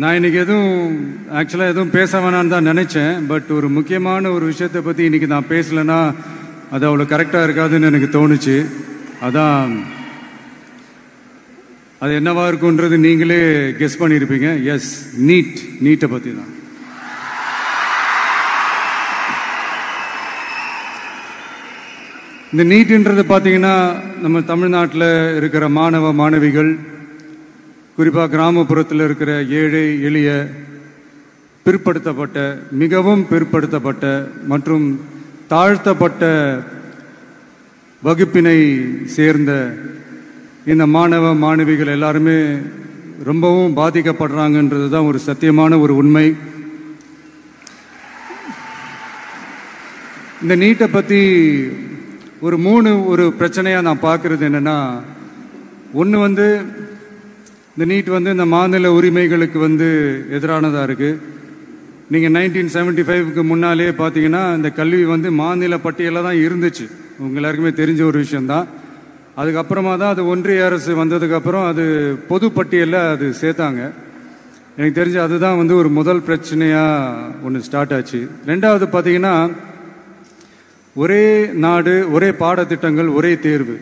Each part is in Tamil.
நான் இன்னைக்கு ஆக்சுவலாக எதுவும் பேச வேணான்னு தான் நினச்சேன். பட் ஒரு முக்கியமான ஒரு விஷயத்தை பற்றி இன்னைக்கு நான் பேசலைன்னா அது அவ்வளோ கரெக்டாக இருக்காதுன்னு எனக்கு தோணுச்சு. அதான் அது என்னவா இருக்குன்றது நீங்களே கெஸ் பண்ணியிருப்பீங்க. எஸ், நீட்டை பற்றி தான். இந்த நீட்டுன்றது பார்த்தீங்கன்னா நம்ம தமிழ்நாட்டில் இருக்கிற மாணவ மாணவிகள், குறிப்பாக கிராமப்புறத்தில் இருக்கிற ஏழை எளிய பிற்படுத்தப்பட்ட, மிகவும் பிற்படுத்தப்பட்ட மற்றும் தாழ்த்தப்பட்ட வகுப்பினை சேர்ந்த இந்த மாணவ மாணவிகள் எல்லாருமே ரொம்பவும் பாதிக்கப்படுறாங்கன்றது தான் ஒரு சத்தியமான ஒரு உண்மை. இந்த நீட்டை பற்றி ஒரு பிரச்சனையாக நான் பார்க்குறது என்னென்னா, ஒன்று இந்த நீட் இந்த மாநில உரிமைகளுக்கு எதிரானதாக இருக்குது. நீங்கள் 1975க்கு முன்னாலே பார்த்தீங்கன்னா இந்த கல்வி மாநில பட்டியலில் தான் இருந்துச்சு. உங்க எல்லாருக்குமே தெரிஞ்ச ஒரு விஷயந்தான். அதுக்கப்புறமா தான் அது ஒன்றிய அரசு வந்ததுக்கப்புறம் அது பொது பட்டியலில் அது சேர்த்தாங்க. எனக்கு தெரிஞ்சு அதுதான் ஒரு முதல் பிரச்சனையாக ஒன்று ஸ்டார்ட் ஆச்சு. ரெண்டாவது பார்த்தீங்கன்னா, ஒரே நாடு, ஒரே பாடத்திட்டங்கள், ஒரே தேர்வு.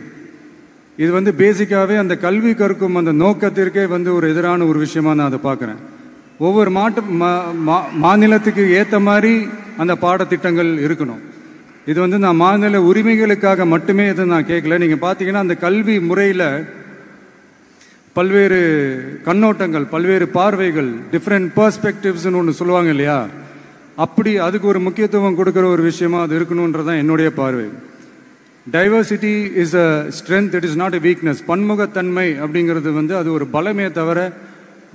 இது பேசிக்காகவே அந்த கல்வி கற்கும் அந்த நோக்கத்திற்கே ஒரு எதிரான ஒரு விஷயமா நான் அதை பார்க்குறேன். ஒவ்வொரு மாநிலத்துக்கு ஏற்ற மாதிரி அந்த பாடத்திட்டங்கள் இருக்கணும். இது நான் மாநில உரிமைகளுக்காக மட்டுமே இதை நான் கேட்கல. நீங்கள் பார்த்தீங்கன்னா அந்த கல்வி முறையில் பல்வேறு கண்ணோட்டங்கள், பல்வேறு பார்வைகள், டிஃப்ரெண்ட் பெர்ஸ்பெக்டிவ்ஸ்னு ஒன்று சொல்லுவாங்க இல்லையா, அப்படி அதுக்கு ஒரு முக்கியத்துவம் கொடுக்குற ஒரு விஷயமா அது இருக்கணுன்றதான் என்னுடைய பார்வை. Diversity is a strength, it is not a weakness. பன்முகத்தன்மை அப்படிங்கிறது அது ஒரு பலமே தவிர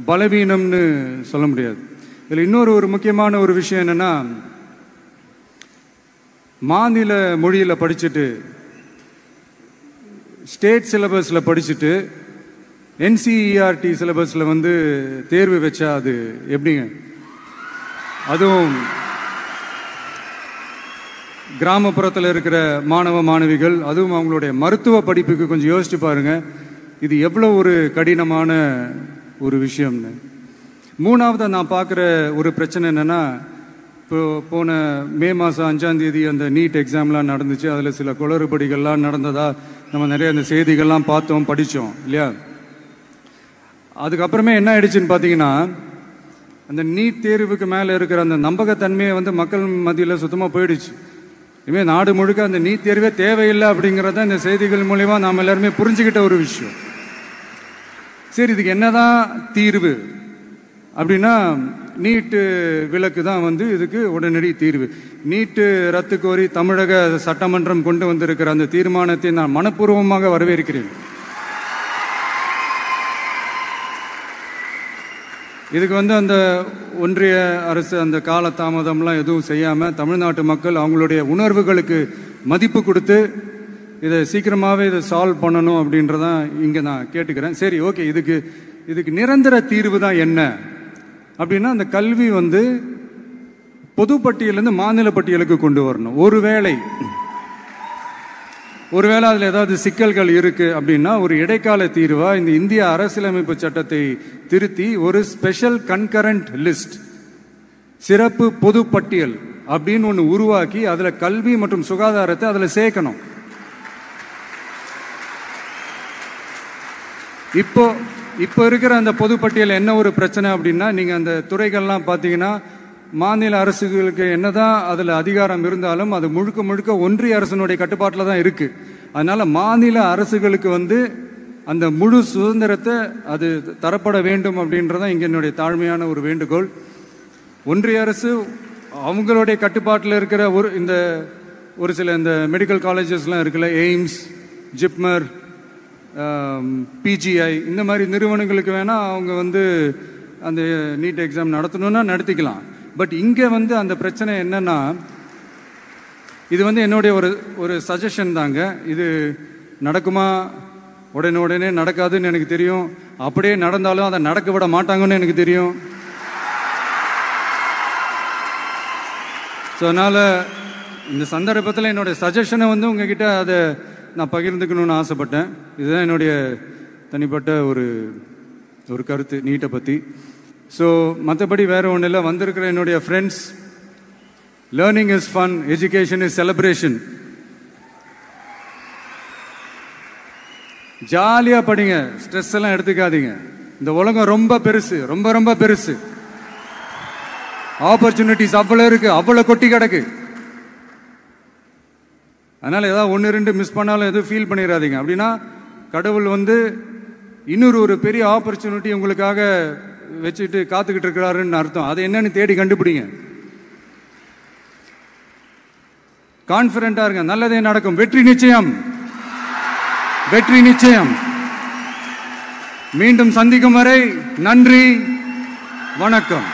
பலவீனம்னு சொல்ல முடியாது. இதில் இன்னொரு முக்கியமான ஒரு விஷயம் என்னென்னா, மாநில மொழியில் படிச்சுட்டு, ஸ்டேட் சிலபஸில் படிச்சுட்டு, என்சிஇஆர்டி சிலபஸில் தேர்வு வச்சா அது எப்படிங்க? அதுவும் கிராமப்புறத்தில் இருக்கிற மாணவ மாணவிகள், அதுவும் அவங்களுடைய மருத்துவ படிப்புக்கு கொஞ்சம் யோசிச்சு பாருங்க, இது எவ்வளோ ஒரு கடினமான ஒரு விஷயம்னு. மூணாவது நான் பார்க்குற ஒரு பிரச்சனை என்னென்னா, இப்போ போன மே மாதம் 5ஆம் தேதி அந்த நீட் எக்ஸாம்லாம் நடந்துச்சு. அதில் சில குளறுபடிகள்லாம் நடந்ததா நம்ம நிறைய அந்த செய்திகள்லாம் பார்த்தோம், படித்தோம் இல்லையா. அதுக்கப்புறமே என்ன ஆயிடுச்சுன்னு பார்த்தீங்கன்னா, அந்த நீட் தேர்வுக்கு மேலே இருக்கிற அந்த நம்பகத்தன்மையை மக்கள் மத்தியில் சுத்தமாக போயிடுச்சு. இனிமேல் நாடு முழுக்க அந்த நீட் தேர்வே தேவையில்லை அப்படிங்கிறத இந்த செய்திகள் மூலிமா நாம் எல்லாருமே புரிஞ்சுக்கிட்ட ஒரு விஷயம். சரி, இதுக்கு என்னதான் தீர்வு அப்படின்னா, நீட்டு விலக்கு தான் இதுக்கு உடனடி தீர்வு. நீட்டு ரத்து கோரி தமிழக சட்டமன்றம் கொண்டு வந்திருக்கிற அந்த தீர்மானத்தை நான் மனப்பூர்வமாக வரவேற்கிறேன். இதுக்கு அந்த ஒன்றிய அரசு அந்த கால தாமதம்லாம் எதுவும் செய்யாமல் தமிழ்நாட்டு மக்கள் அவங்களுடைய உணர்வுகளுக்கு மதிப்பு கொடுத்து இதை சீக்கிரமாகவே இதை சால்வ் பண்ணணும் அப்படின்றதான் இங்கே நான் கேட்டுக்கிறேன். சரி, ஓகே, இதுக்கு நிரந்தர தீர்வு தான் என்ன அப்படின்னா, அந்த கல்வி பொது பட்டியலேருந்து மாநில பட்டியலுக்கு கொண்டு வரணும். ஒருவேளை அதில் ஏதாவது சிக்கல்கள் இருக்கு அப்படின்னா ஒரு இடைக்கால தீர்வா இந்த இந்திய அரசியலமைப்பு சட்டத்தை திருத்தி ஒரு ஸ்பெஷல் கன்கரண்ட் லிஸ்ட், சிறப்பு பொது பட்டியல் அப்படின்னு ஒன்று உருவாக்கி அதில் கல்வி மற்றும் சுகாதாரத்தை அதில் சேர்க்கணும். இப்போ இருக்கிற அந்த பொதுப்பட்டியல் என்ன ஒரு பிரச்சனை அப்படின்னா, நீங்கள் அந்த துறைகள்லாம் பார்த்தீங்கன்னா மாநில அரசுகளுக்கு என்னதான் அதில் அதிகாரம் இருந்தாலும் அது முழுக்க ஒன்றிய அரசினுடைய கட்டுப்பாட்டில் தான் இருக்குது. அதனால் மாநில அரசுகளுக்கு அந்த முழு சுதந்திரத்தை அது தரப்பட வேண்டும் அப்படின்றதான் இங்கே என்னுடைய தாழ்மையான ஒரு வேண்டுகோள். ஒன்றிய அரசு அவங்களுடைய கட்டுப்பாட்டில் இருக்கிற ஒரு சில இந்த மெடிக்கல் காலேஜஸ்லாம் இருக்குல்ல, எய்ம்ஸ், ஜிப்மர், பிஜிஐ, இந்த மாதிரி நிறுவனங்களுக்கு வேணால் அவங்க அந்த நீட் எக்ஸாம் நடத்தணும்னா நடத்திக்கலாம். பட் இங்கே அந்த பிரச்சனை என்னன்னா, இது என்னுடைய ஒரு சஜஷன் தாங்க. இது நடக்குமா? உடனே நடக்காதுன்னு எனக்கு தெரியும். அப்படியே நடந்தாலும் அதை நடக்க விட மாட்டாங்கன்னு எனக்கு தெரியும். ஸோ அதனால் இந்த சந்தர்ப்பத்தில் என்னுடைய சஜஷனை உங்ககிட்ட அதை நான் பகிர்ந்துக்கணும்னு ஆசைப்பட்டேன். இதுதான் என்னுடைய தனிப்பட்ட ஒரு கருத்து நீட்டை பற்றி. ஸோ மற்றபடி வேறு ஒன்றும் இல்லை. வந்திருக்கிற என்னுடைய friends, learning is fun, education is celebration. ஜாலியாக படிங்க, ஸ்ட்ரெஸ் எல்லாம் எடுத்துக்காதீங்க. இந்த உலகம் ரொம்ப பெருசு, ரொம்ப ரொம்ப பெருசு. ஆப்பர்ச்சுனிட்டிஸ் அவ்வளோ இருக்கு, அவ்வளோ கொட்டி கிடக்கு. அதனால் ஏதாவது ஒன்று ரெண்டு மிஸ் பண்ணாலும் எதுவும் ஃபீல் பண்ணிடாதீங்க. அப்படின்னா கடவுள் வந்து இன்னொரு ஒரு பெரிய ஆப்பர்ச்சுனிட்டி உங்களுக்காக வச்சுட்டு காத்துக்கிட்டு இருக்கிறாருன்னு அர்த்தம். அது என்னன்னு தேடி கண்டுபிடிங்க. கான்ஃபிடென்ட்டா இருங்க, நல்லதே நடக்கும். வெற்றி நிச்சயம், வெற்றி நிச்சயம். மீண்டும் சந்திக்கும் வரை நன்றி, வணக்கம்.